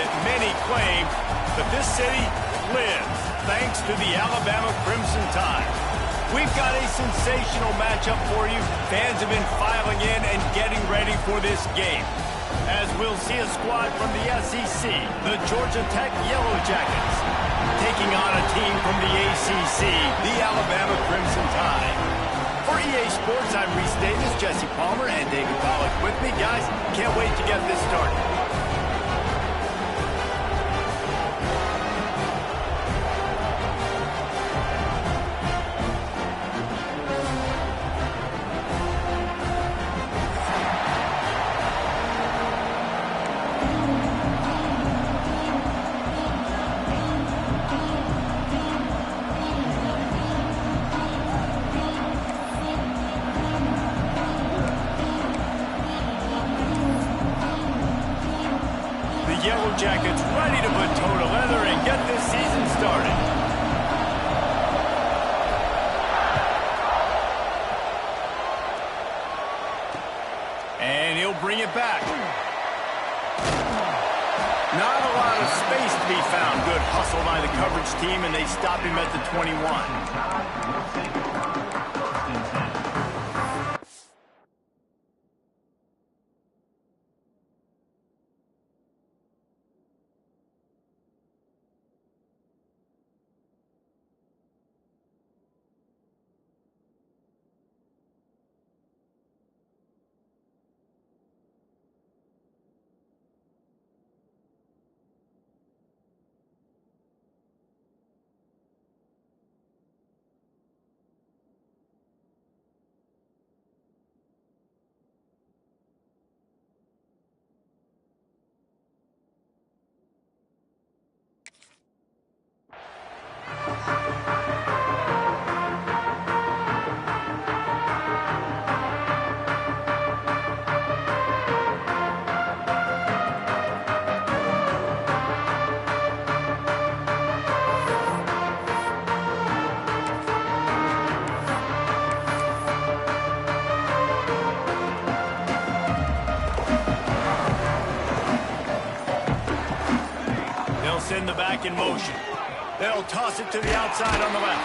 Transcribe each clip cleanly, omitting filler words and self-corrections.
that many claim, but this city lives thanks to the Alabama Crimson Tide. We've got a sensational matchup for you. Fans have been filing in and getting ready for this game, as we'll see a squad from the SEC, the Georgia Tech Yellow Jackets, taking on a team from the ACC, the Alabama Crimson Tide. For EA Sports, I'm Reese Davis, Jesse Palmer, and David Pollack with me. Guys, can't wait to get this started. Yellow Jackets ready to put toe to leather and get this season started. And he'll bring it back. Not a lot of space to be found. Good hustle by the coverage team, and they stop him at the 21. Send the back in motion. They'll toss it to the outside on the left.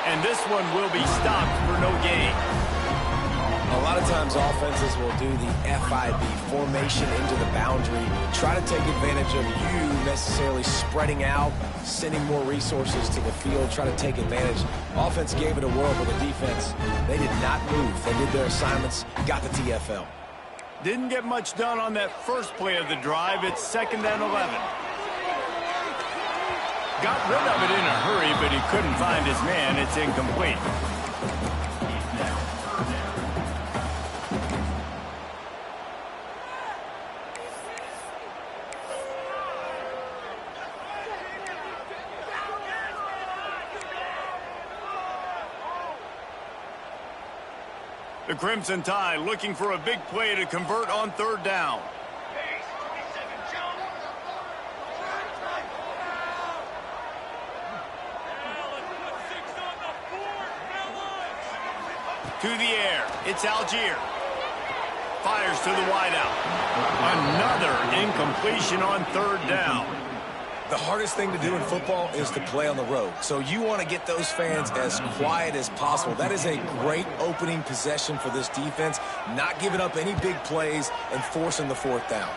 And this one will be stopped for no gain. A lot of times offenses will do the FIB, formation into the boundary, try to take advantage of you necessarily spreading out, sending more resources to the field, try to take advantage. Offense gave it a whirl, but the defense, they did not move. They did their assignments, got the TFL. Didn't get much done on that first play of the drive. It's 2nd and 11. Got rid of it in a hurry, but he couldn't find his man. It's incomplete. The Crimson Tide looking for a big play to convert on 3rd down. To the air, it's Algier. Fires to the wideout. Another incompletion on 3rd down. The hardest thing to do in football is to play on the road. So you want to get those fans as quiet as possible. That is a great opening possession for this defense, not giving up any big plays and forcing the 4th down.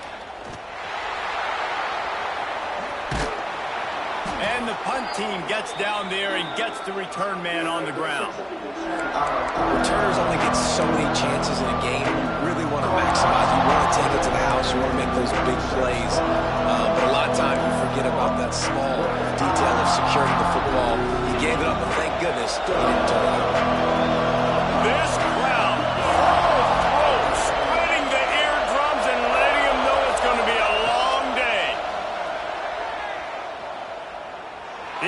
And the punt team gets down there and gets the return man on the ground. Returners only get so many chances in a game. You really want to maximize. You want to take it to the house. You want to make those big plays. But a lot of times you forget about that small detail of securing the football. He gave it up, but thank goodness he didn't turn it over. This crowd full throat, splitting the eardrums and letting him know it's going to be a long day.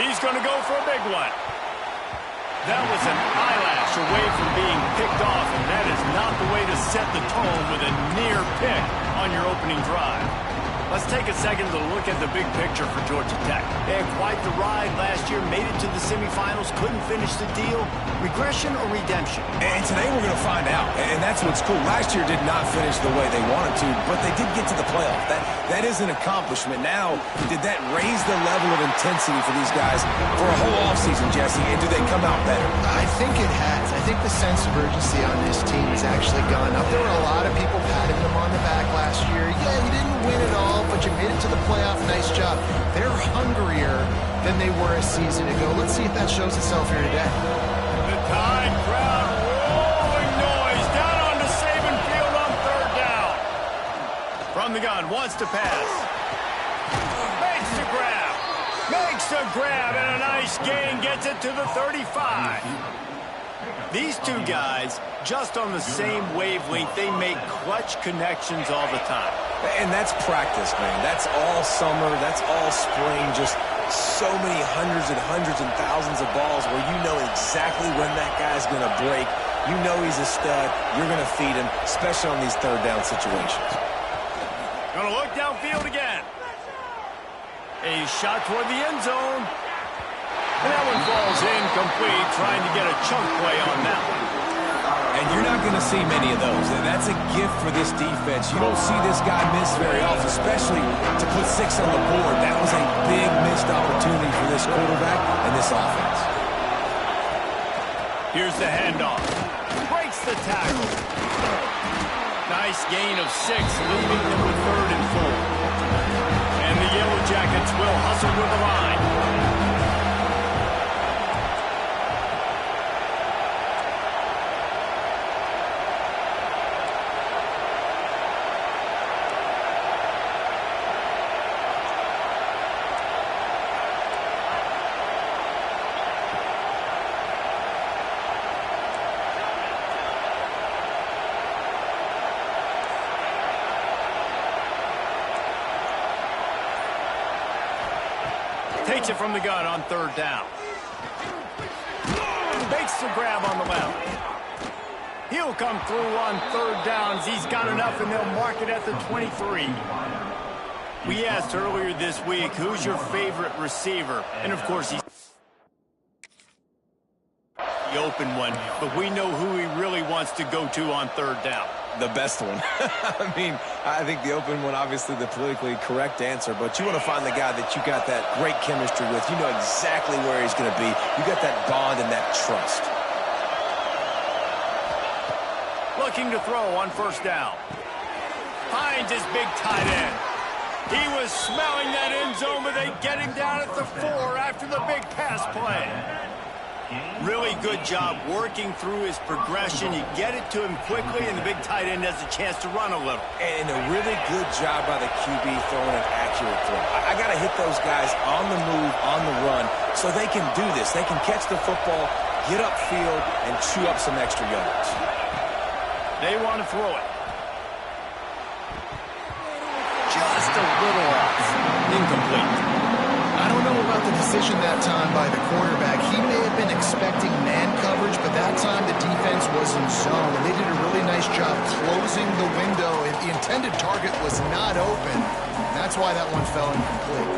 He's going to go for a big one. That was an eyelash away from being picked off, and that is not the way to set the tone with a near pick on your opening drive. Let's take a second to look at the big picture for Georgia Tech. They had quite the ride last year, made it to the semifinals, couldn't finish the deal. Regression or redemption? And today we're going to find out, and that's what's cool. Last year did not finish the way they wanted to, but they did get to the playoff. That is an accomplishment. Now, did that raise the level of intensity for these guys for a whole offseason, Jesse, and do they come out better? I think it has. I think the sense of urgency on this team has actually gone up. There were a lot of people patting them on the back last year. Yeah, you didn't win it all, but you made it to the playoff. Nice job. They're hungrier than they were a season ago. Let's see if that shows itself here today. The Tide crowd rolling noise down onto Saban Field on third down. From the gun, wants to pass. Makes the grab. Makes the grab, and a nice gain gets it to the 35. These two guys, just on the same wavelength, they make clutch connections all the time. And that's practice, man. That's all summer. That's all spring. Just so many hundreds and thousands of balls where you know exactly when that guy's going to break. You know he's a stud. You're going to feed him, especially on these third down situations. Going to look downfield again. A shot toward the end zone. And that one falls incomplete, trying to get a chunk play on that one. And you're not going to see many of those. That's a gift for this defense. You don't see this guy miss very often, especially to put 6 on the board. That was a big missed opportunity for this quarterback and this offense. Here's the handoff. Breaks the tackle. Nice gain of 6, leaving them with 3rd and 4. And the Yellow Jackets will hustle with the line. Takes it from the gun on 3rd down. Makes the grab on the left. He'll come through on 3rd downs. He's got enough, and they'll mark it at the 23. We asked earlier this week, who's your favorite receiver? And, of course, he's the open one, but we know who he really wants to go to on 3rd down. The best one. I mean, I think the open one, obviously the politically correct answer, but you want to find the guy that you got that great chemistry with. You know exactly where he's going to be. You got that bond and that trust. Looking to throw on 1st down. Finds his big tight end. He was smelling that end zone, but they get him down at the 4 after the big pass play. Really good job working through his progression. You get it to him quickly, and the big tight end has a chance to run a little. And a really good job by the QB throwing an accurate throw. I got to hit those guys on the move, on the run, so they can do this. They can catch the football, get upfield, and chew up some extra yards. They want to throw it. Just a little off. Incomplete. I don't know about the decision that time by the quarterback. He may have been expecting man coverage, but that time the defense was in zone, and they did a really nice job closing the window. If the intended target was not open, that's why that one fell incomplete.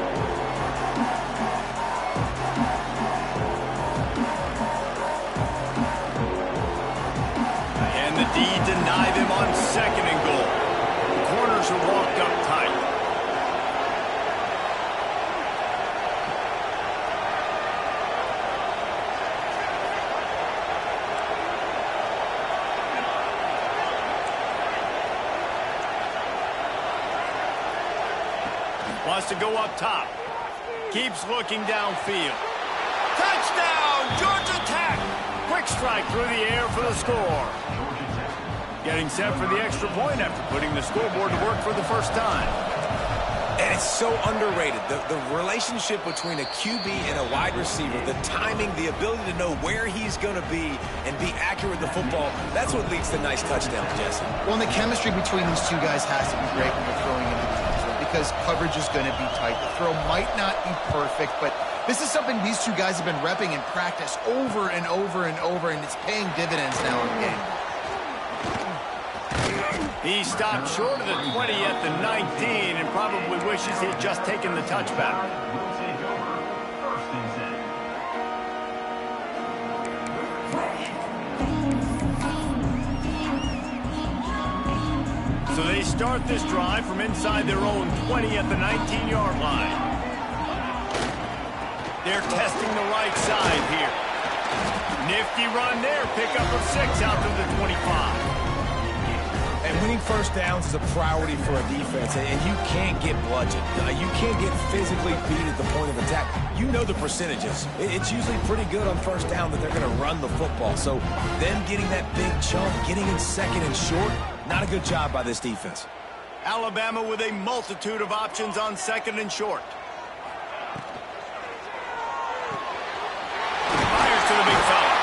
And the D deny them on 2nd and goal. The corners are walked up tight. Wants to go up top. Keeps looking downfield. Touchdown, Georgia Tech! Quick strike through the air for the score. Getting set for the extra point after putting the scoreboard to work for the first time. And it's so underrated. The relationship between a QB and a wide receiver, the timing, the ability to know where he's going to be and be accurate with the football, that's what leads to nice touchdowns, Jesse. Well, and the chemistry between these two guys has to be great when they're throwing into the end zone because coverage is going to be tight. The throw might not be perfect, but this is something these two guys have been repping in practice over and over and over, and it's paying dividends now in the game. He stopped short of the 20 at the 19 and probably wishes he had just taken the touchback. So they start this drive from inside their own 20 at the 19-yard line. They're testing the right side here. Nifty run there. Pickup of 6 out to the 25. And winning first downs is a priority for a defense, and you can't get bludgeoned. You can't get physically beat at the point of attack. You know the percentages. It's usually pretty good on first down that they're going to run the football. So them getting that big chunk, getting in second and short, not a good job by this defense. Alabama with a multitude of options on second and short. Fires to the big fella.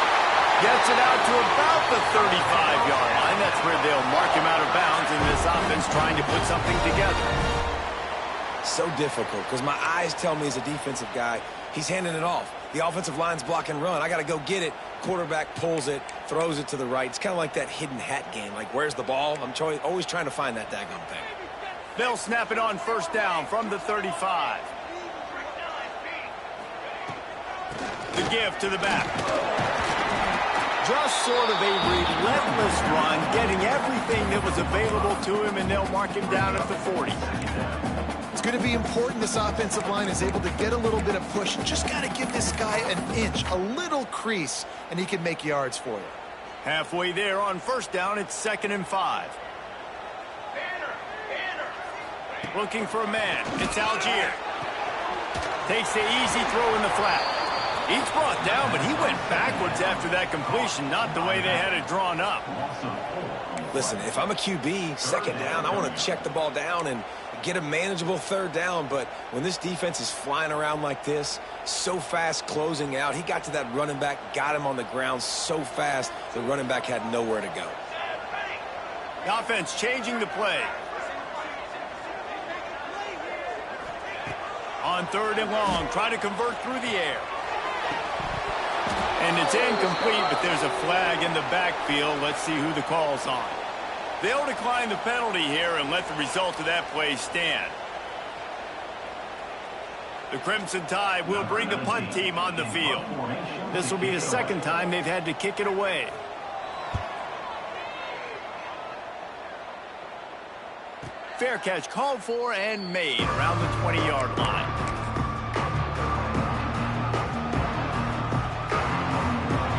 Gets it out to about the 35-yard line. That's where they'll mark him out of bounds in this offense trying to put something together. So difficult because my eyes tell me as a defensive guy, he's handing it off. The offensive line's block and run. I got to go get it. Quarterback pulls it, throws it to the right. It's kind of like that hidden hat game. Like, where's the ball? I'm always trying to find that daggone thing. They'll snap it on first down from the 35. The give to the back. Just sort of a relentless run, getting everything that was available to him, and they'll mark him down at the 40. It's going to be important this offensive line is able to get a little bit of push. Just got to give this guy an inch, a little crease, and he can make yards for you. Halfway there on first down, it's 2nd and 5. Looking for a man. It's Algier. Takes the easy throw in the flat. He's brought down, but he went backwards after that completion, not the way they had it drawn up. Listen, if I'm a QB, second down, I want to check the ball down and get a manageable third down. But when this defense is flying around like this, so fast closing out, he got to that running back, got him on the ground so fast, the running back had nowhere to go. The offense changing the play. On 3rd and long, try to convert through the air. And it's incomplete, but there's a flag in the backfield. Let's see who the call's on. They'll decline the penalty here and let the result of that play stand. The Crimson Tide will bring the punt team on the field. This will be the second time they've had to kick it away. Fair catch called for and made around the 20-yard line.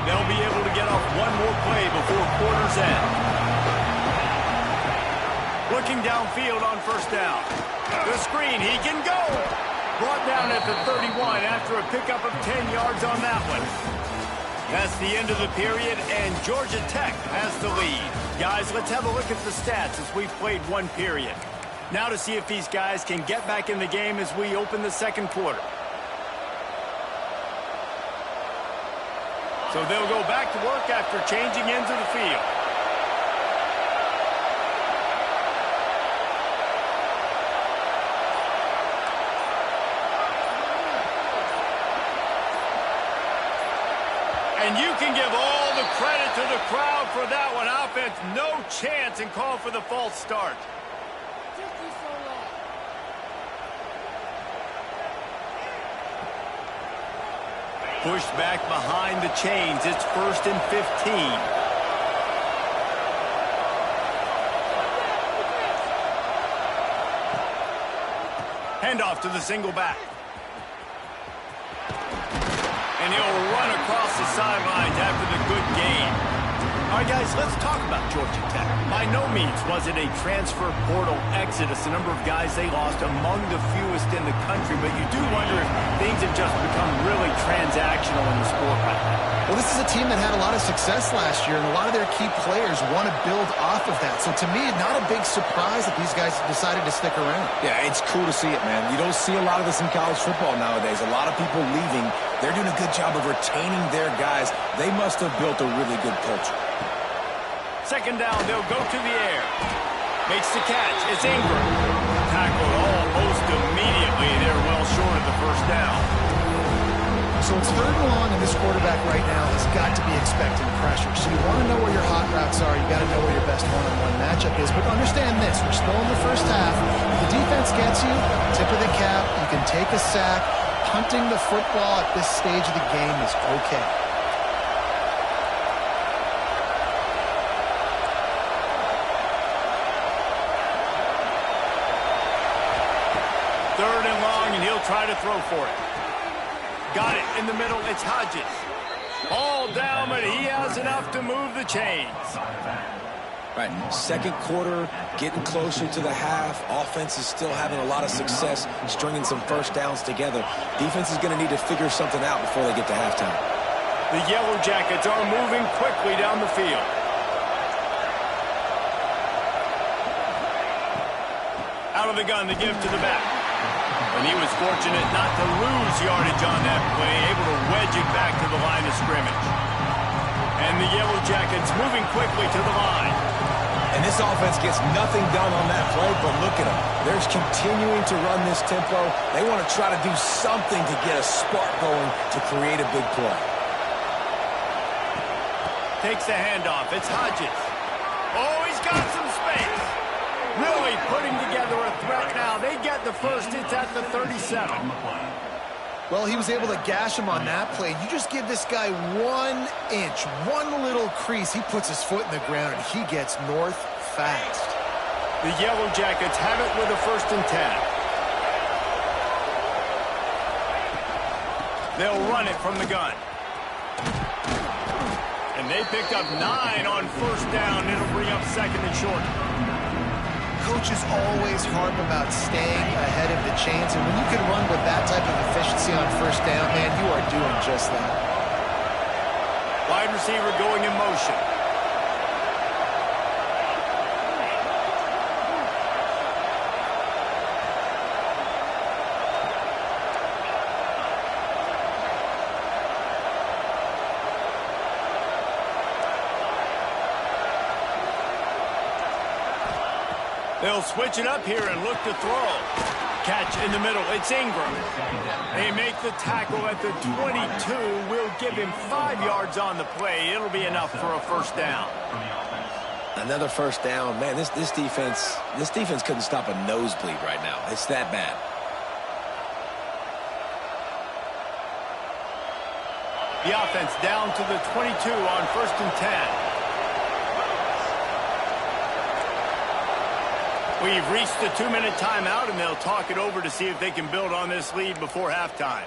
They'll be able to get off one more play before quarter's end. Looking downfield on first down. The screen, he can go. Brought down at the 31 after a pickup of 10 yards on that one. That's the end of the period, and Georgia Tech has the lead. Guys, let's have a look at the stats as we've played one period. Now to see if these guys can get back in the game as we open the second quarter. So they'll go back to work after changing into the field. And you can give all the credit to the crowd for that one. Offense, no chance, and call for the false start. Pushed back behind the chains. It's 1st and 15. Handoff to the single back. And he'll run across the sidelines after the good gain. All right, guys, let's talk about Georgia Tech. By no means was it a transfer portal exodus. The number of guys they lost among the fewest in the country, but you do wonder if things have just become really transactional in the sport right now. Well, this is a team that had a lot of success last year, and a lot of their key players want to build off of that. So to me, not a big surprise that these guys decided to stick around. Yeah, it's cool to see it, man. You don't see a lot of this in college football nowadays. A lot of people leaving. They're doing a good job of retaining their guys. They must have built a really good culture. Second down, they'll go to the air. Makes the catch. It's Ingram. Tackled almost immediately. They're well short of the first down. So it's 3rd and long, and this quarterback right now has got to be expecting pressure. So you want to know where your hot routes are. You got to know where your best one-on-one matchup is. But understand this, we're still in the first half. If the defense gets you, tip of the cap, you can take a sack. Punting the football at this stage of the game is okay. Third and long, and he'll try to throw for it. Got it in the middle. It's Hodges. All down, but he has enough to move the chains. Right, second quarter, getting closer to the half. Offense is still having a lot of success stringing some first downs together. Defense is going to need to figure something out before they get to halftime. The Yellow Jackets are moving quickly down the field. Out of the gun, the give to the back. And he was fortunate not to lose yardage on that play, able to wedge it back to the line of scrimmage. And the Yellow Jackets moving quickly to the line. And this offense gets nothing done on that play, but look at them. They're continuing to run this tempo. They want to try to do something to get a spark going to create a big play. Takes the handoff. It's Hodges. Oh, he's got some space. Really putting together a threat now. They get the first. It's at the 37. Well, he was able to gash him on that play. You just give this guy 1 inch, one little crease. He puts his foot in the ground, and he gets north fast. The Yellow Jackets have it with a 1st and 10. They'll run it from the gun. And they picked up 9 on 1st down. It'll bring up 2nd and short. Coaches always harp about staying ahead of the chains, and when you can run with that type of efficiency on 1st down, man, you are doing just that. Wide receiver going in motion. They'll switch it up here and look to throw. Catch in the middle. It's Ingram. They make the tackle at the 22. Will give him 5 yards on the play. It'll be enough for a 1st down. Another 1st down. Man, this defense couldn't stop a nosebleed right now. It's that bad. The offense down to the 22 on 1st and 10. We've reached the 2-minute timeout, and they'll talk it over to see if they can build on this lead before halftime.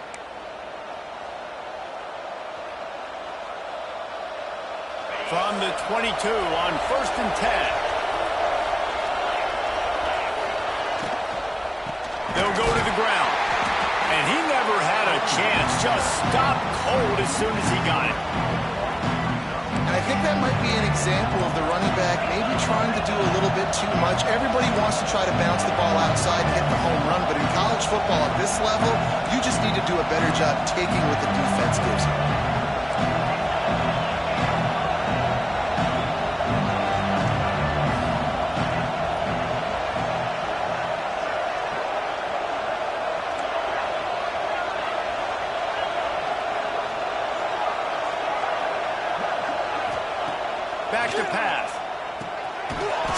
From the 22 on 1st and 10. They'll go to the ground. And he never had a chance. Just stopped cold as soon as he got it. And I think that might be an example of the running back maybe trying to do a little bit too much. Everybody wants to try to bounce the ball outside and hit the home run, but in college football at this level, you just need to do a better job taking what the defense gives you. Back to pass.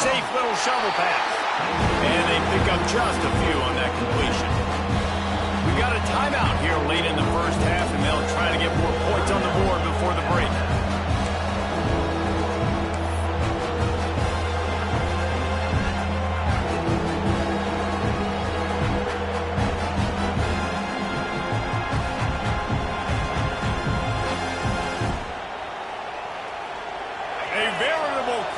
Safe little shovel pass. And they pick up just a few on that completion. We got a timeout here late in the 1st half, and they'll try to get more points on the board before the break.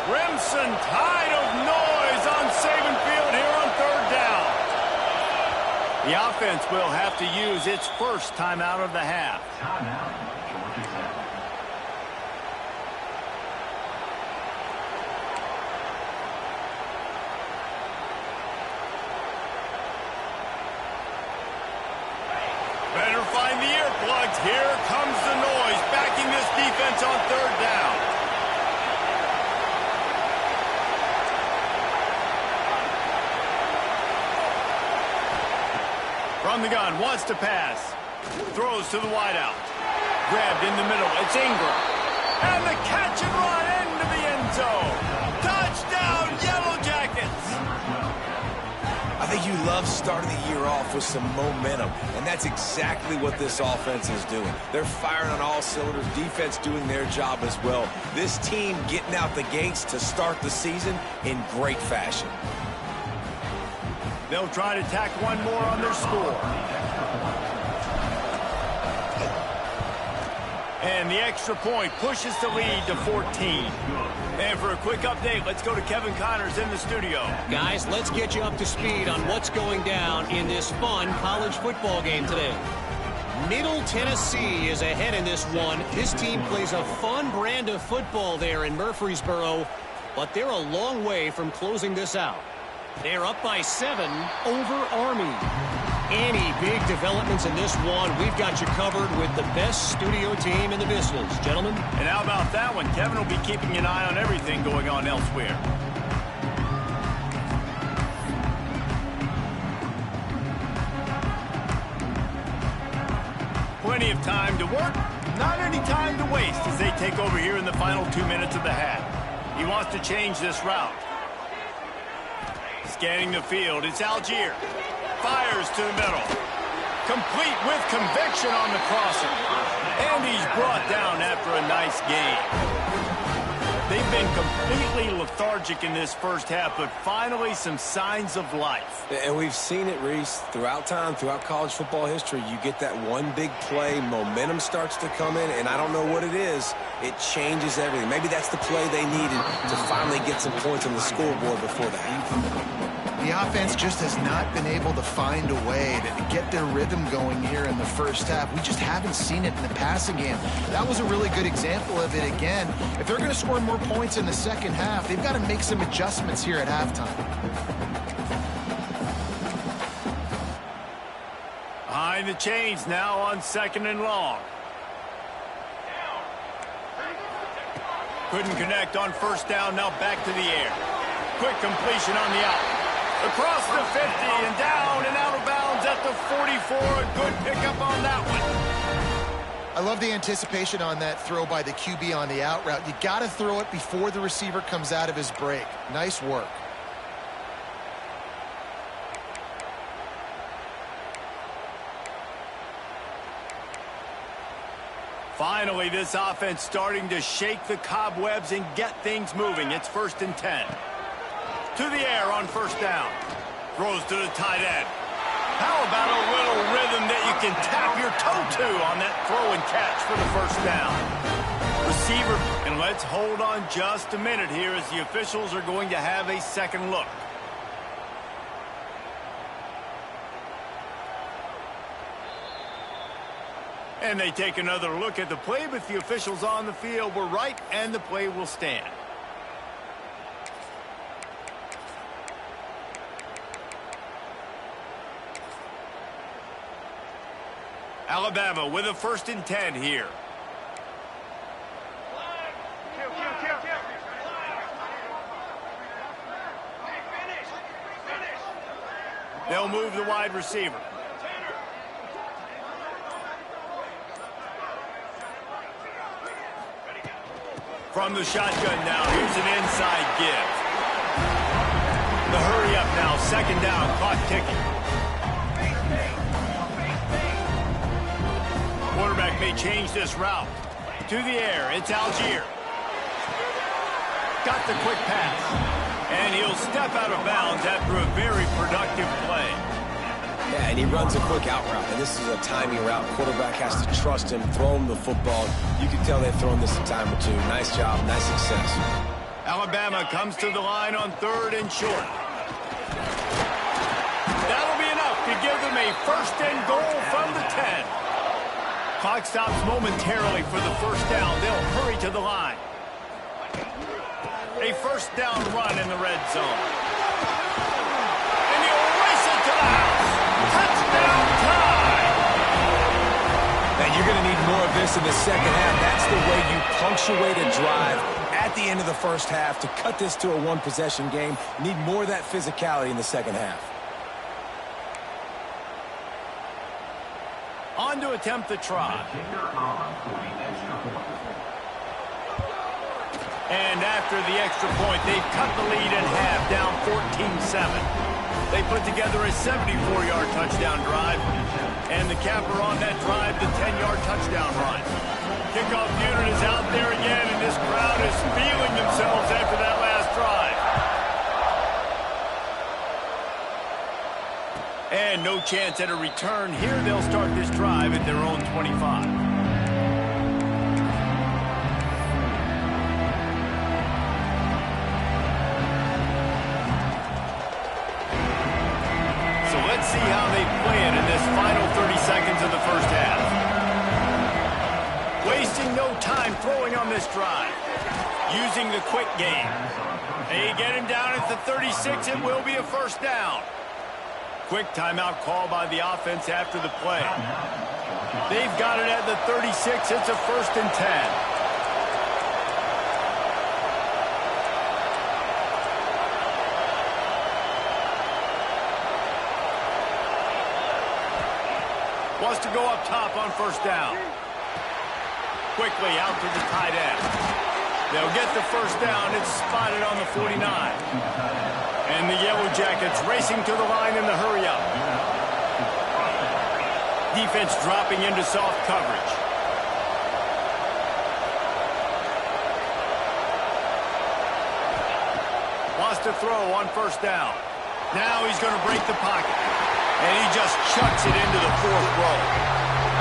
Crimson tide of noise on Saban Field here on 3rd down. The offense will have to use its 1st timeout of the half. Better find the earplugs. Here comes the noise, backing this defense on 3rd down. From the gun, wants to pass. Throws to the wideout. Grabbed in the middle. It's Ingram. And the catch and run into the end zone. Touchdown, Yellow Jackets. I think you love starting the year off with some momentum, and that's exactly what this offense is doing. They're firing on all cylinders, defense doing their job as well. This team getting out the gates to start the season in great fashion. They'll try to tack one more on their score. And the extra point pushes the lead to 14. And for a quick update, let's go to Kevin Connors in the studio. Guys, let's get you up to speed on what's going down in this fun college football game today. Middle Tennessee is ahead in this one. This team plays a fun brand of football there in Murfreesboro, but they're a long way from closing this out. They're up by 7 over Army. Any big developments in this one, we've got you covered with the best studio team in the business, gentlemen. And how about that one? Kevin will be keeping an eye on everything going on elsewhere. Plenty of time to work, not any time to waste as they take over here in the final 2 minutes of the half. He wants to change this route. Scanning the field, it's Algier. Fires to the middle. Complete with conviction on the crossing. And he's brought down after a nice game. They've been completely lethargic in this first half, but finally some signs of life. And we've seen it, Reese, throughout time, throughout college football history. You get that one big play, momentum starts to come in, and I don't know what it is. It changes everything. Maybe that's the play they needed to finally get some points on the scoreboard before the half. The offense just has not been able to find a way to get their rhythm going here in the first half. We just haven't seen it in the passing game. That was a really good example of it again. If they're going to score more points in the second half, they've got to make some adjustments here at halftime. Behind the chains now on 2nd and long. Couldn't connect on 1st down, now back to the air. Quick completion on the out. Across the 50 and down and out of bounds at the 44. A good pickup on that one. I love the anticipation on that throw by the QB on the out route. You got to throw it before the receiver comes out of his break. Nice work. Finally, this offense starting to shake the cobwebs and get things moving. It's 1st and 10. To the air on 1st down. Throws to the tight end. How about a little rhythm that you can tap your toe to on that throw and catch for the 1st down? Receiver, and let's hold on just a minute here as the officials are going to have a second look. And they take another look at the play, but the officials on the field were right, and the play will stand. Alabama with a 1st and 10 here. They'll move the wide receiver. From the shotgun now, here's an inside give. The hurry up now, 2nd down, clock ticking. Quarterback may change this route. To the air, it's Algier. Got the quick pass. And he'll step out of bounds after a very productive play. Yeah, and he runs a quick out route, and this is a timing route. Quarterback has to trust him, throw him the football. You can tell they've thrown this a time or two. Nice job, nice success. Alabama comes to the line on 3rd and short. That'll be enough to give them a 1st and goal from the 10. Clock stops momentarily for the 1st down. They'll hurry to the line. A 1st down run in the red zone. And he'll race it to the house. Touchdown time! Now you're going to need more of this in the second half. That's the way you punctuate a drive at the end of the first half to cut this to a one-possession game. You need more of that physicality in the second half. On to attempt the try. And after the extra point, they've cut the lead in half, down 14-7. They put together a 74-yard touchdown drive. And the capper on that drive, the 10-yard touchdown run. Kickoff unit is out there again, and this crowd is feeling themselves after that last drive. And no chance at a return here. They'll start this drive at their own 25. So let's see how they play it in this final 30 seconds of the first half. Wasting no time throwing on this drive. Using the quick game. They get him down at the 36. It will be a first down. Quick timeout call by the offense after the play. They've got it at the 36. It's a 1st and 10. Wants to go up top on first down. Quickly out to the tight end. They'll get the first down. It's spotted on the 49. And the Yellow Jackets racing to the line in the hurry-up. Defense dropping into soft coverage. Wants to throw on first down. Now he's going to break the pocket. And he just chucks it into the 4th row.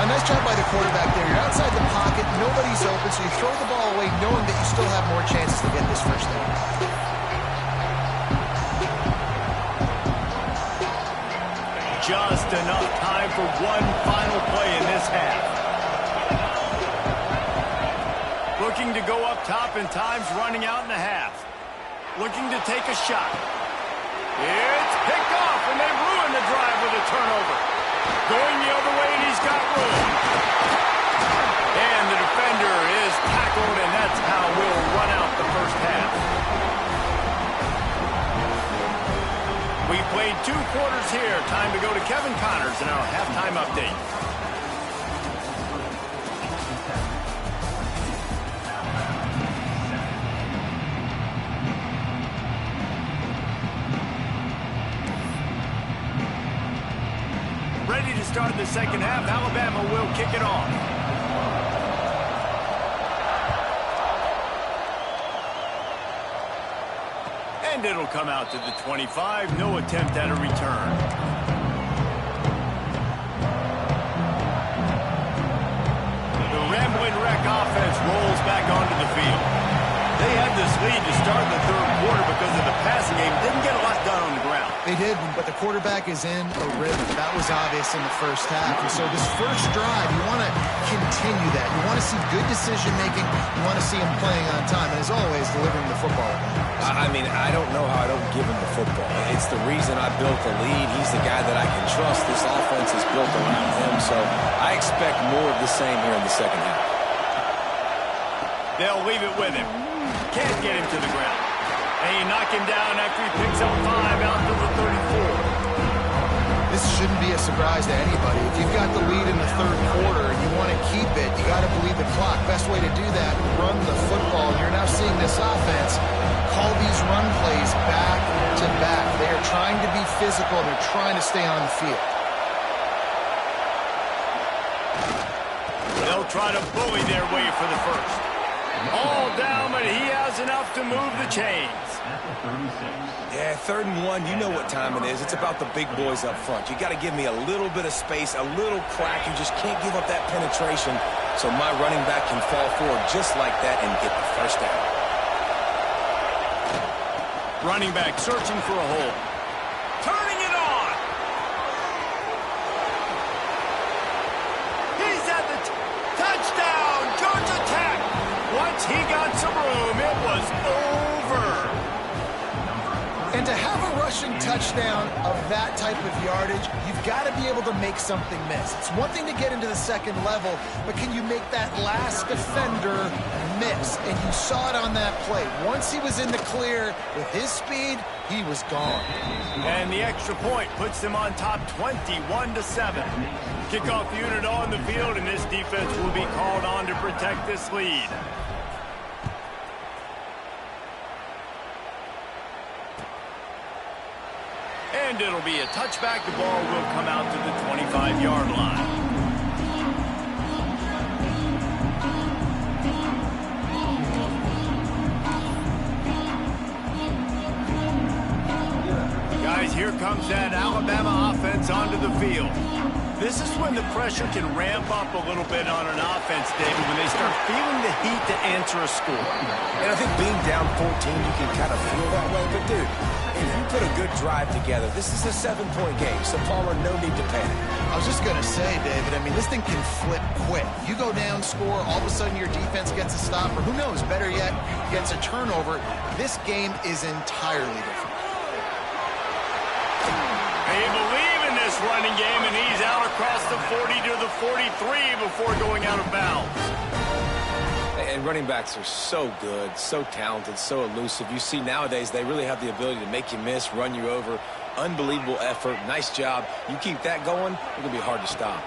A nice job by the quarterback there. You're outside the pocket, nobody's open, so you throw the ball away knowing that you still have more chances to get this first down. Just enough time for one final play in this half. Looking to go up top, and time's running out in the half. Looking to take a shot. It's picked off, and they ruin the drive with a turnover. Going the other way, and he's got room. And the defender is tackled, and that's how we'll run out the first half. We played 2 quarters here. Time to go to Kevin Connors in our halftime update. Ready to start the second half. Alabama will kick it off. And it'll come out to the 25. No attempt at a return. The Rambling Wreck offense rolls back onto the field. They had this lead to start the 3rd quarter because of the passing game. Didn't get a lot done on the ground. They did, but the quarterback is in a rhythm. That was obvious in the first half. And so this first drive, you want to continue that. You want to see good decision-making. You want to see him playing on time. And as always, delivering the football. I mean, I don't know how I don't give him the football. It's the reason I built the lead. He's the guy that I can trust. This offense is built around him. So I expect more of the same here in the second half. They'll leave it with him. Can't get him to the ground. And he knock him down after he picks up 5 out to the 34. This shouldn't be a surprise to anybody. If you've got the lead in the 3rd quarter and you want to keep it, you got to bleed the clock. Best way to do that, run the football. And you're now seeing this offense call these run plays back to back. They are trying to be physical. They're trying to stay on the field. They'll try to bully their way for the first. All down, but he has enough to move the chains. Yeah, 3rd and 1, you know what time it is. It's about the big boys up front. You got to give me a little bit of space, a little crack. You just can't give up that penetration so my running back can fall forward just like that and get the first down. Running back searching for a hole. Turning it on. He's at the touchdown. Georgia Tech. Once he got some room, it was over. And to have a rushing touchdown of that type of yardage, you've got to be able to make something miss. It's one thing to get into the second level, but can you make that last defender miss? And you saw it on that play. Once he was in the clear with his speed, he was gone. And the extra point puts them on top 21-7. Kickoff unit on the field, and this defense will be called on to protect this lead. And it'll be a touchback. The ball will come out to the 25-yard line. Guys, here comes that Alabama offense onto the field. This is when the pressure can ramp up a little bit on an offense, David, when they start feeling the heat to answer a score. And I think being down 14, you can kind of feel that way. But, dude, if you put a good drive together, this is a 7-point game, so Palmer, no need to panic. I was just going to say, David, I mean, this thing can flip quick. You go down, score, all of a sudden your defense gets a stop, or who knows, better yet, gets a turnover. This game is entirely different. They believe in this running game, and he's out across the 40 to the 43 before going out of bounds. And running backs are so good, so talented, so elusive. You see nowadays they really have the ability to make you miss, run you over. Unbelievable effort. Nice job. You keep that going, it's going to be hard to stop.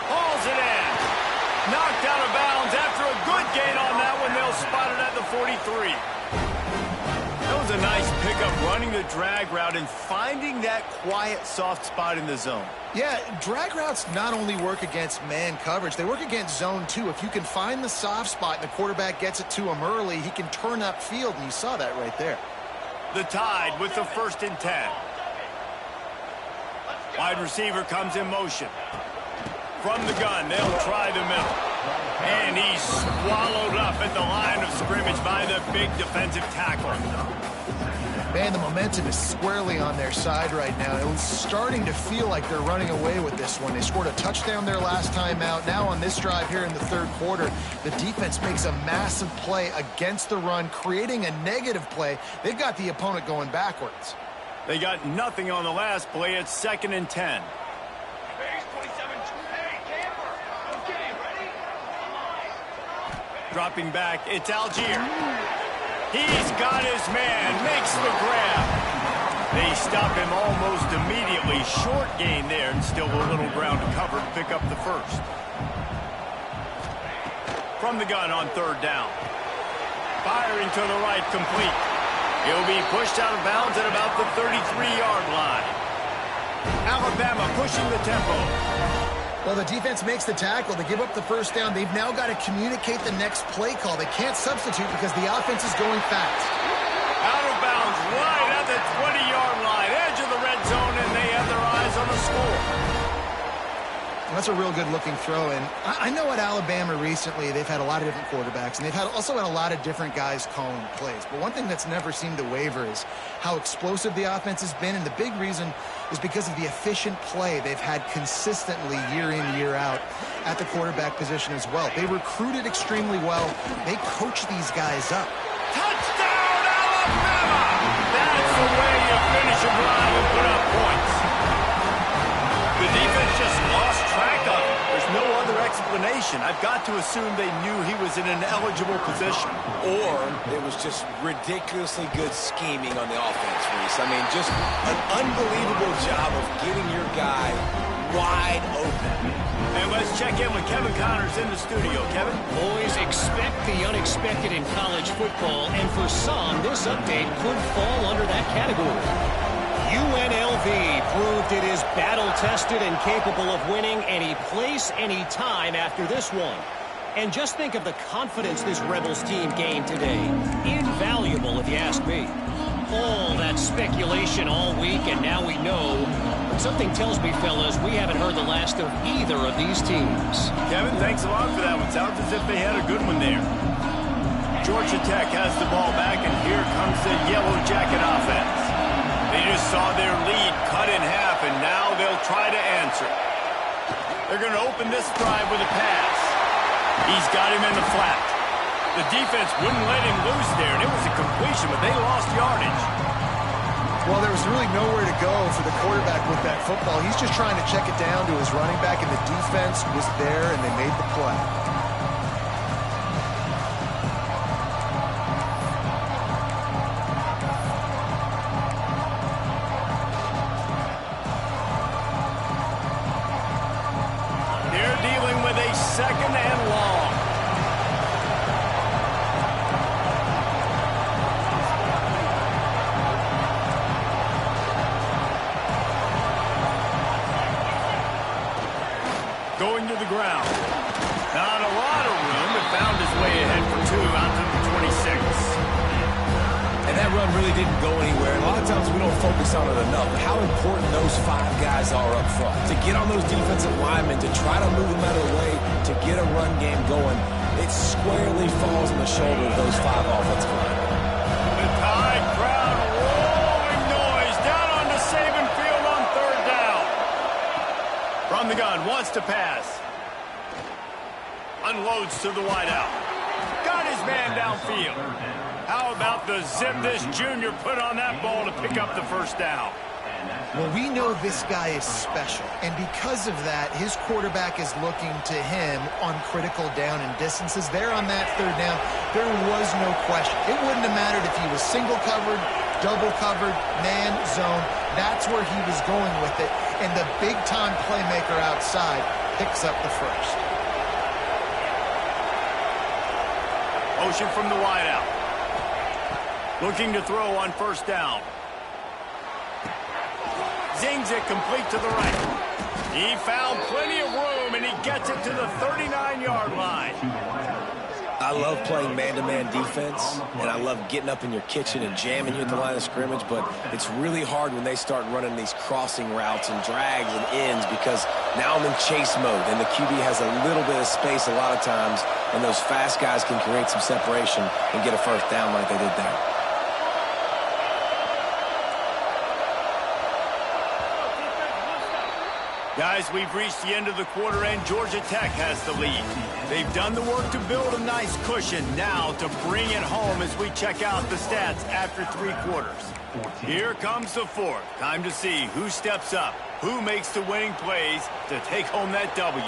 Hauls it in. Knocked out of bounds after a good gain on that one. They'll spot it at the 43. That was a nice pickup, running the drag route and finding that quiet, soft spot in the zone. Yeah, drag routes not only work against man coverage, they work against zone too. If you can find the soft spot and the quarterback gets it to him early, he can turn upfield, and you saw that right there. The Tide with the 1st and 10. Wide receiver comes in motion. From the gun, they'll try the middle. And he's swallowed up at the line of scrimmage by the big defensive tackle. Man, the momentum is squarely on their side right now. It was starting to feel like they're running away with this one. They scored a touchdown their last time out. Now on this drive here in the 3rd quarter, the defense makes a massive play against the run, creating a negative play. They've got the opponent going backwards. They got nothing on the last play. It's 2nd and 10. Dropping back, it's Algier. He's got his man, makes the grab. They stop him almost immediately. Short gain there, and still a little ground to cover to pick up the 1st. From the gun on 3rd down. Firing to the right, complete. He'll be pushed out of bounds at about the 33-yard line. Alabama pushing the tempo. Well, the defense makes the tackle. They give up the 1st down. They've now got to communicate the next play call. They can't substitute because the offense is going fast. Out of bounds, right at the 20-yard line, edge of the red zone, and they have their eyes on the score. That's a real good-looking throw. And I know at Alabama recently they've had a lot of different quarterbacks, and they've also had a lot of different guys calling plays. But one thing that's never seemed to waver is how explosive the offense has been, and the big reason is because of the efficient play they've had consistently year in, year out at the quarterback position as well. They recruited extremely well. They coach these guys up. Touchdown, Alabama! That's the way you finish a drive and put up points. The defense just lost track of him. There's no other explanation. I've got to assume they knew he was in an eligible position. Or it was just ridiculously good scheming on the offense, Reese. I mean, just an unbelievable job of getting your guy wide open. And let's check in with Kevin Connors in the studio. Kevin? Boys, expect the unexpected in college football, and for some, this update could fall under that category. UNLV proved it is battle-tested and capable of winning any place, any time after this one. And just think of the confidence this Rebels team gained today. Invaluable, if you ask me. All that speculation all week, and now we know. But something tells me, fellas, we haven't heard the last of either of these teams. Kevin, thanks a lot for that one. Sounds as if they had a good one there. Georgia Tech has the ball back, and here comes the Yellow Jacket offense. They just saw their lead cut in half, and now they'll try to answer. They're going to open this drive with a pass. He's got him in the flat. The defense wouldn't let him loose there, and it was a completion, but they lost yardage. Well, there was really nowhere to go for the quarterback with that football. He's just trying to check it down to his running back, and the defense was there, and they made the play. They're dealing with a second and long. Going to the ground. Not a lot of room, but found his way ahead for 2 out to the 26. And that run really didn't go anywhere. And a lot of times we don't focus on it enough, but how important those 5 guys are up front. To get on those defensive linemen, to try to move them out of the way, to get a run game going, it squarely falls on the shoulder of those 5 offensive linemen. The Tide crowd rolling noise down onto Saban Field on 3rd down. From the gun, wants to pass. Unloads to the wideout. Got his man downfield. How about the zip this junior put on that ball to pick up the 1st down? Well, we know this guy is special, and because of that, his quarterback is looking to him on critical down and distances. There on that 3rd down, there was no question. It wouldn't have mattered if he was single covered, double covered, man, zone. That's where he was going with it, and the big-time playmaker outside picks up the 1st. Motion from the wideout. Looking to throw on 1st down. Zings it complete to the right. He found plenty of room, and he gets it to the 39-yard line. I love playing man-to-man defense, and I love getting up in your kitchen and jamming you at the line of scrimmage, but it's really hard when they start running these crossing routes and drags and ends because now I'm in chase mode, and the QB has a little bit of space a lot of times, and those fast guys can create some separation and get a 1st down like they did there. Guys, we've reached the end of the quarter, and Georgia Tech has the lead. They've done the work to build a nice cushion. Now to bring it home as we check out the stats after 3 quarters. Here comes the 4th. Time to see who steps up, who makes the winning plays to take home that W.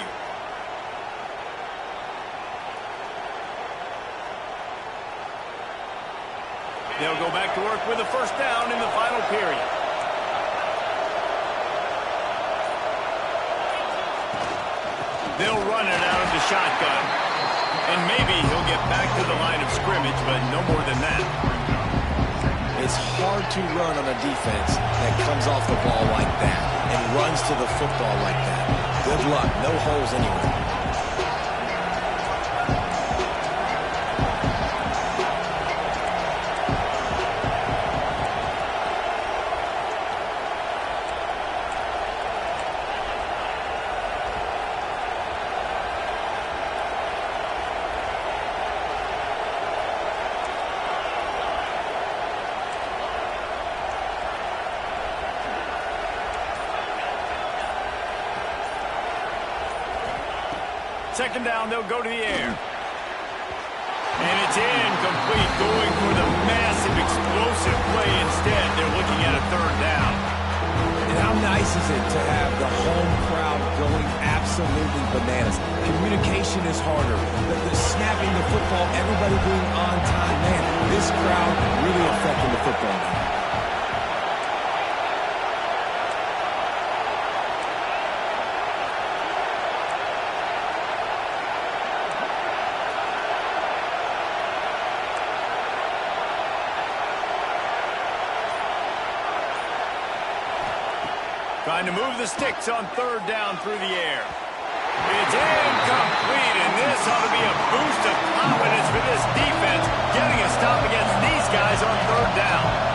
They'll go back to work with a 1st down in the final period. They'll run it out of the shotgun. And maybe he'll get back to the line of scrimmage, but no more than that. It's hard to run on a defense that comes off the ball like that and runs to the football like that. Good luck. No holes anywhere. Second down, they'll go to the air. And it's incomplete, going for the massive, explosive play instead. They're looking at a 3rd down. And how nice is it to have the home crowd going absolutely bananas? Communication is harder. The snapping the football, everybody being on time. Man, this crowd really affecting the football game. Trying to move the sticks on 3rd down through the air. It's incomplete, and this ought to be a boost of confidence for this defense, getting a stop against these guys on 3rd down.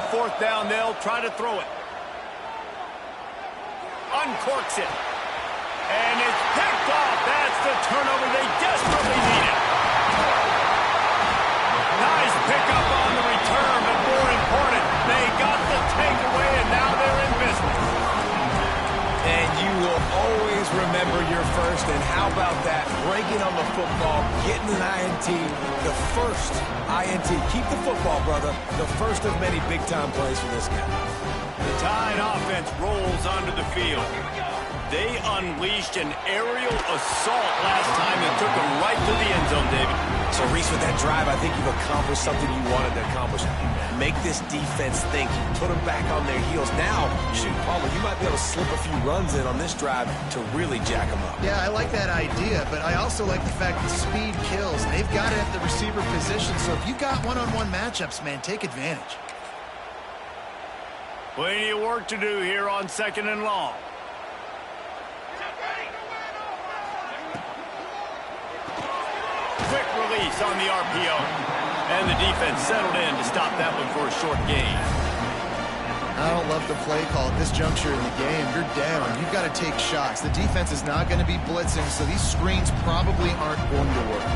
fourth down, they'll try to throw it. Uncorks it. And it's picked off. That's the turnover they desperately needed. Nice pickup on the return, but more important, they got the takeaway, and now they're in business. And you will always remember your first, and how about that? Breaking on the football, getting an INT, the first INT. Keep the football, brother. The first of many big-time plays for this guy. The Tide offense rolls onto the field. They unleashed an aerial assault last time that took them right to the end zone, David. So, Reese, with that drive, I think you've accomplished something you wanted to accomplish. Make this defense think. You put them back on their heels. Now, shoot, Palmer, you might be able to slip a few runs in on this drive to really jack them up. Yeah, I like that idea, but I also like the fact that speed kills. They've got it at the receiver position, so if you've got one-on-one matchups, man, take advantage. Plenty of work to do here on 2nd and long. Quick release on the RPO. And the defense settled in to stop that one for a short gain. I don't love the play call at this juncture in the game. You're down. You've got to take shots. The defense is not going to be blitzing, so these screens probably aren't going to work.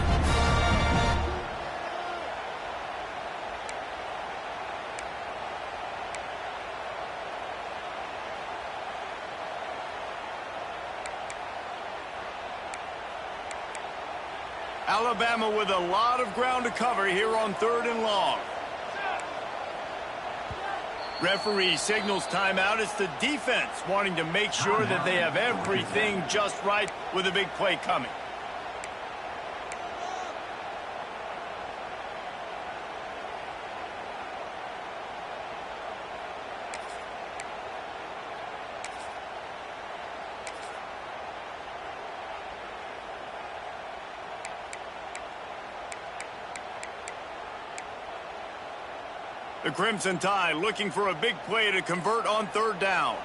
Alabama with a lot of ground to cover here on 3rd and long. Referee signals timeout. It's the defense wanting to make sure that they have everything just right with a big play coming. The Crimson Tide looking for a big play to convert on 3rd down.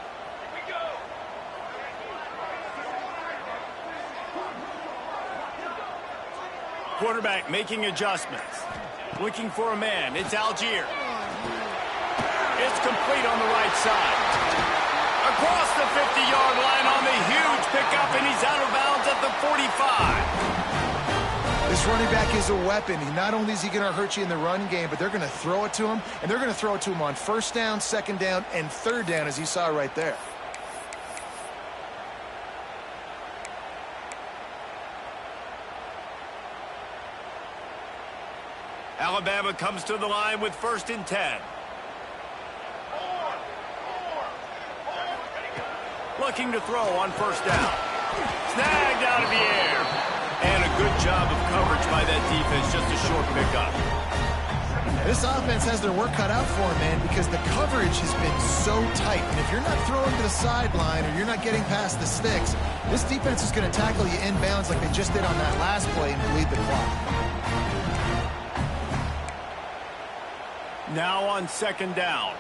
Quarterback making adjustments. Looking for a man. It's Algier. It's complete on the right side. Across the 50-yard line on the huge pickup, and he's out of bounds at the 45. This running back is a weapon. Not only is he going to hurt you in the run game, but they're going to throw it to him, and they're going to throw it to him on 1st down, 2nd down, and 3rd down, as you saw right there. Alabama comes to the line with 1st and 10. Looking to throw on 1st down. Snagged out of the air. And a good job of coverage by that defense. Just a short pickup. This offense has their work cut out for them, man, because the coverage has been so tight. And if you're not throwing to the sideline or you're not getting past the sticks, this defense is going to tackle you inbounds like they just did on that last play and bleed the clock. Now on 2nd down.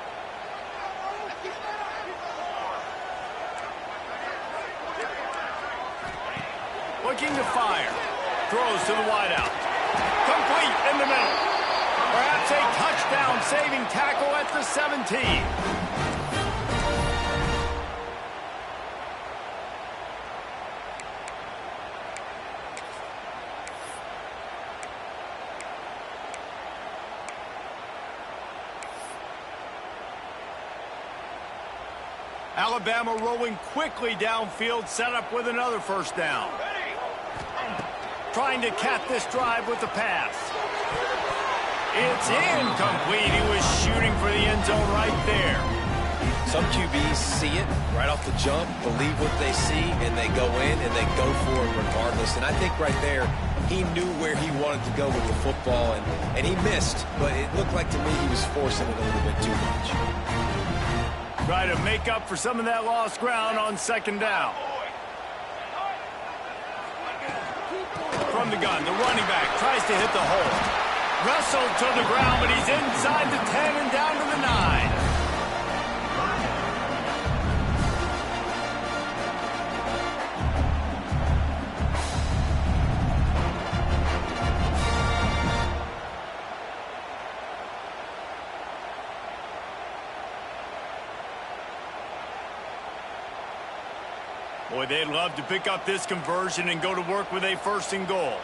Looking to fire. Throws to the wideout. Complete in the middle. Perhaps a touchdown-saving tackle at the 17. Alabama rolling quickly downfield, set up with another 1st down. Trying to cap this drive with the pass. It's incomplete. He was shooting for the end zone right there. Some QBs see it right off the jump, believe what they see, and they go in and they go for it regardless. And I think right there, he knew where he wanted to go with the football, and he missed. But it looked like to me he was forcing it a little bit too much. Try to make up for some of that lost ground on 2nd down. From the gun, the running back tries to hit the hole. Wrestled to the ground, but he's inside the 10 and down to the 9. Boy, they'd love to pick up this conversion and go to work with a 1st and goal.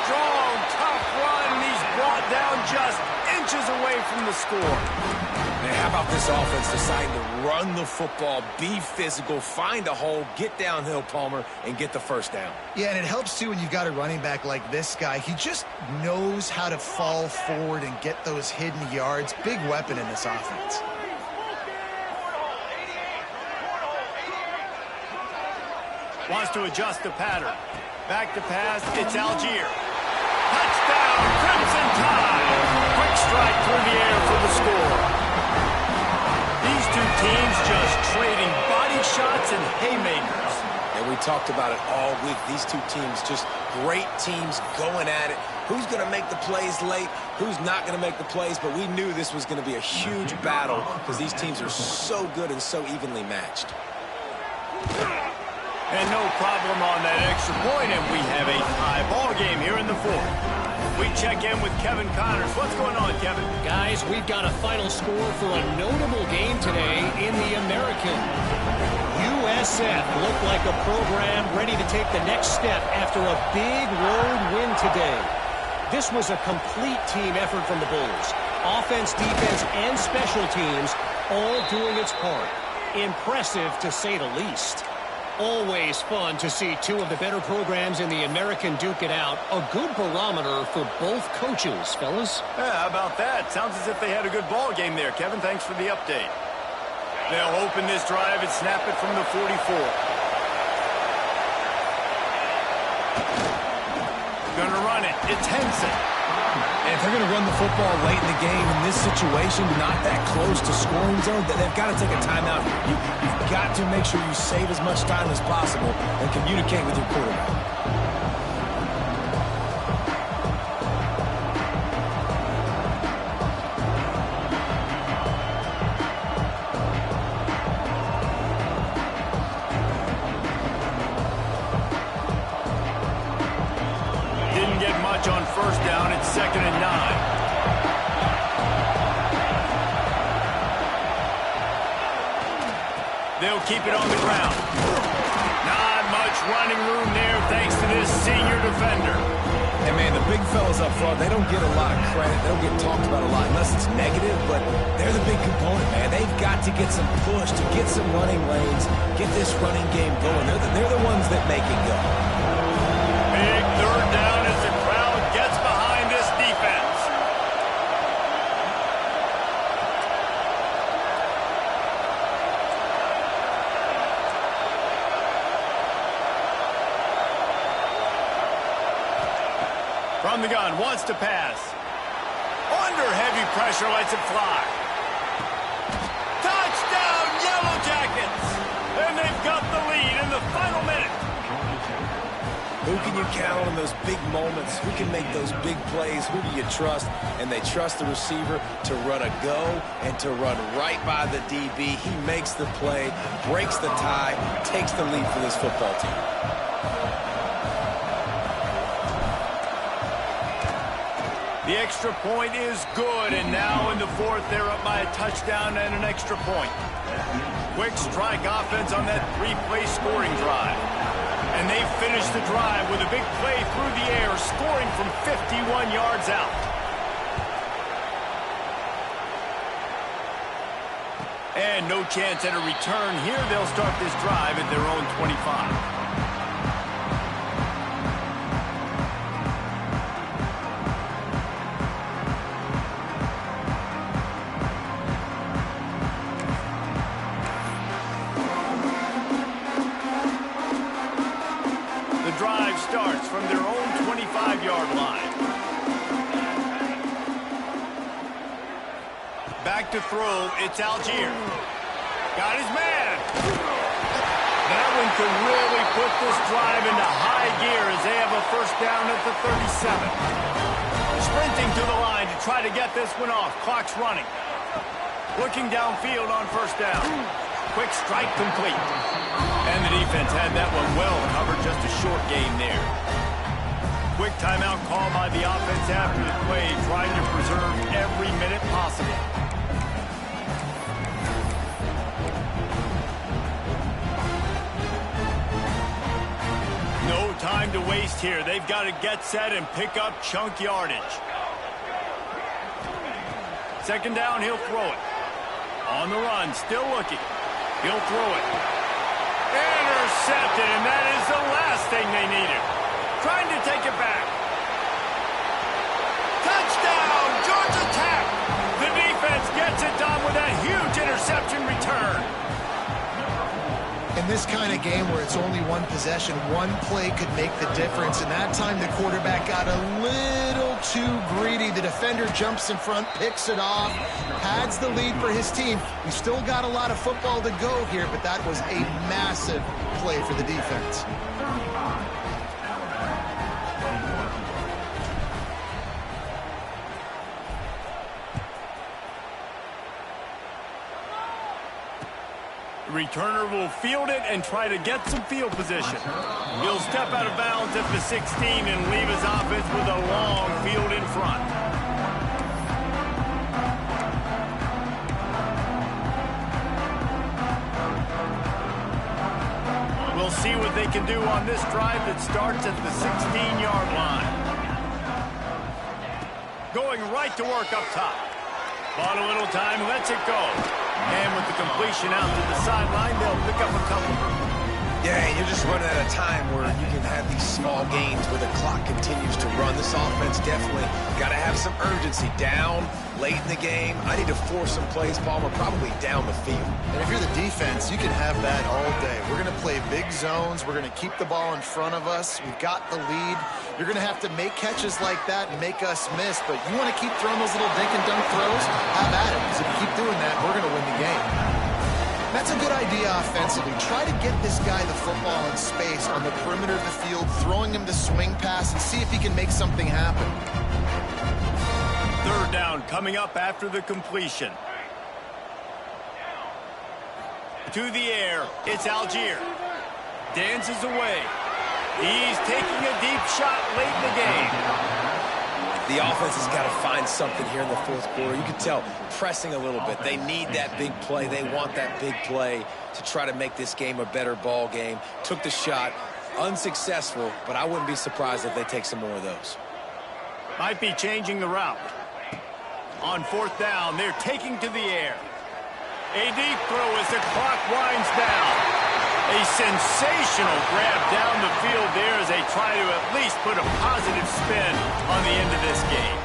Strong, tough run, and he's brought down just inches away from the score. Man, how about this offense deciding to run the football, be physical, find a hole, get downhill, Palmer, and get the 1st down? Yeah, and it helps, too, when you've got a running back like this guy. He just knows how to fall forward and get those hidden yards. Big weapon in this offense. Wants to adjust the pattern. Back to pass, it's Algier. Touchdown, Crimson Tide! Quick strike through the air for the score. These two teams just trading body shots and haymakers. And we talked about it all week. These two teams, just great teams going at it. Who's going to make the plays late? Who's not going to make the plays? But we knew this was going to be a huge battle because these teams are so good and so evenly matched. And no problem on that extra point, and we have a tie ball game here in the 4th. We check in with Kevin Connors. What's going on, Kevin? Guys, we've got a final score for a notable game today in the American. USF looked like a program ready to take the next step after a big road win today. This was a complete team effort from the Bulls. Offense, defense, and special teams all doing its part. Impressive, to say the least. Always fun to see two of the better programs in the American duke it out. A good barometer for both coaches, fellas. Yeah, how about that? Sounds as if they had a good ball game there, Kevin. Thanks for the update. They'll open this drive and snap it from the 44. Gonna run it. It's Henson. And if they're going to run the football late in the game in this situation, not that close to scoring zone, they've got to take a timeout. You've got to make sure you save as much time as possible and communicate with your quarterback. On 1st down, it's 2nd and 9. They'll keep it on the ground. Not much running room there thanks to this senior defender. And man, the big fellas up front, they don't get a lot of credit. They don't get talked about a lot unless it's negative, but they're the big component, man. They've got to get some push, to get some running lanes, get this running game going. They're the ones that make it go. Big 3rd down as the crowd gets behind this defense. From the gun, wants to pass. Under heavy pressure, lets it fly. Touchdown, Yellow Jackets! And they've got the lead in the final minute. Who can you count on those big moments? Who can make those big plays? Who do you trust? And they trust the receiver to run a go and to run right by the DB. He makes the play, breaks the tie, takes the lead for this football team. The extra point is good, and now in the 4th, they're up by a touchdown and an extra point. Quick strike offense on that 3-play scoring drive. And they finish the drive with a big play through the air, scoring from 51 yards out. And no chance at a return here. They'll start this drive at their own 25. Starts from their own 25-yard line. Back to throw, it's Algier. Got his man. That one could really put this drive into high gear as they have a 1st down at the 37. Sprinting to the line to try to get this one off. Clock's running. Looking downfield on 1st down. Quick strike complete. And the defense had that one well covered, just a short gain there. quick timeout call by the offense after the play, trying to preserve every minute possible. No time to waste here. They've got to get set and pick up chunk yardage. Second down, he'll throw it. On the run, still looking. He'll throw it. Intercepted, and that is the last thing they needed. Trying to take it back. Touchdown, Georgia Tech. The defense gets it done with a huge interception return. In this kind of game where it's only one possession, one play could make the difference. And that time the quarterback got a little too greedy. The defender jumps in front, picks it off, pads the lead for his team. We still got a lot of football to go here, but that was a massive play for the defense. Returner will field it and try to get some field position. He'll step out of bounds at the 16 and leave his offense with a long field in front. We'll see what they can do on this drive that starts at the 16-yard line. Going right to work up top. Bought a little time, lets it go. And with the completion out to the sideline, they'll pick up a couple. Yeah, you're just running out of time where you can have these small gains where the clock continues to run. This offense definitely got to have some urgency. Down, late in the game. I need to force some plays, Palmer, probably down the field. And if you're the defense, you can have that all day. We're going to play big zones. We're going to keep the ball in front of us. We've got the lead. You're going to have to make catches like that and make us miss. But you want to keep throwing those little dink and dunk throws? Have at it. Because if you keep doing that, we're going to win the game. That's a good idea offensively. Try to get this guy the football in space on the perimeter of the field, throwing him the swing pass, and see if he can make something happen. Third down coming up after the completion. To the air, it's Algier. Dances away. He's taking a deep shot late in the game. The offense has got to find something here in the fourth quarter. You can tell pressing a little bit. They need that big play. They want that big play to try to make this game a better ball game. Took the shot, unsuccessful, but I wouldn't be surprised if they take some more of those. Might be changing the route. On fourth down, they're taking to the air. A deep throw as the clock winds down. A sensational grab down the field there as they try to at least put a positive spin on the end of this game.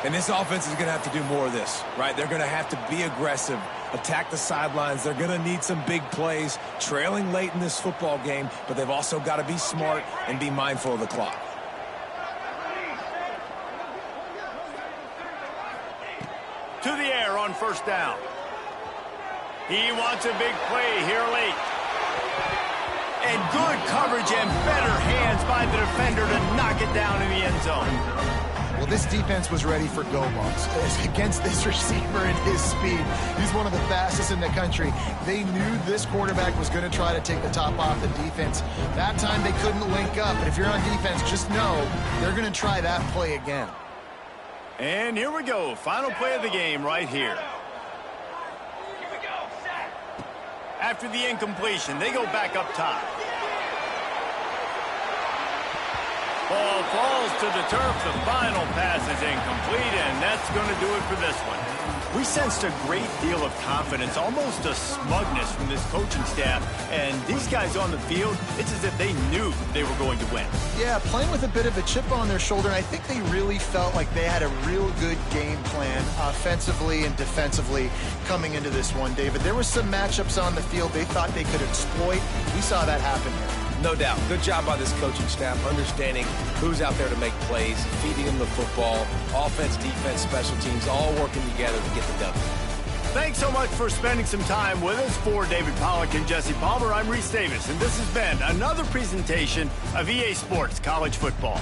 And this offense is going to have to do more of this, right? They're going to have to be aggressive, attack the sidelines. They're going to need some big plays, trailing late in this football game, but they've also got to be smart and be mindful of the clock. To the air on first down. He wants a big play here late. And good coverage and better hands by the defender to knock it down in the end zone. Well, this defense was ready for go balls against this receiver and his speed. He's one of the fastest in the country. They knew this quarterback was going to try to take the top off the defense. That time they couldn't link up. But if you're on defense, just know they're going to try that play again. And here we go. Final play of the game right here. After the incompletion, they go back up top. Ball falls to the turf. The final pass is incomplete, and that's going to do it for this one. We sensed a great deal of confidence, almost a smugness from this coaching staff. And these guys on the field, it's as if they knew they were going to win. Yeah, playing with a bit of a chip on their shoulder, and I think they really felt like they had a real good game plan offensively and defensively coming into this one, David. There were some matchups on the field they thought they could exploit. We saw that happen here. No doubt. Good job by this coaching staff, understanding who's out there to make plays, feeding them the football, offense, defense, special teams, all working together to get the W. Thanks so much for spending some time with us. For David Pollack and Jesse Palmer, I'm Reese Davis, and this has been another presentation of EA Sports College Football.